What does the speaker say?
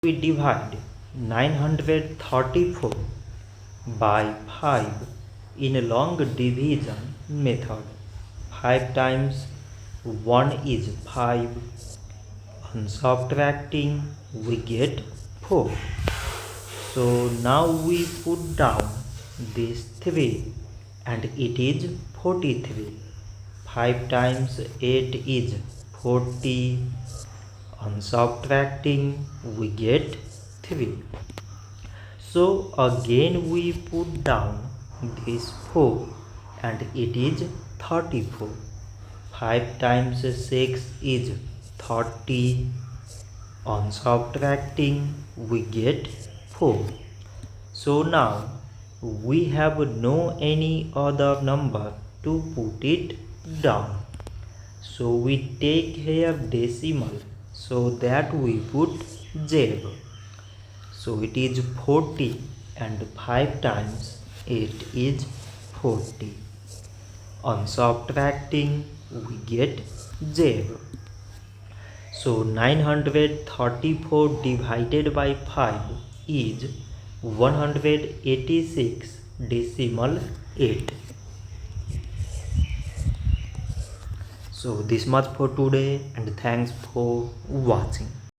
We divide 934 by 5 in a long division method. 5 times 1 is 5. On subtracting we get 4. So now we put down this 3 and it is 43. 5 times 8 is 40. On subtracting we get 3. So again we put down this 4 and it is 34. 5 times 6 is 30. On subtracting we get 4. So now we have no any other number to put it down. So we take here decimal, so that we put 0. So it is 40 and 5 times 8 is 40. On subtracting we get 0. So 934 divided by 5 is 186.8. So this much for today and thanks for watching.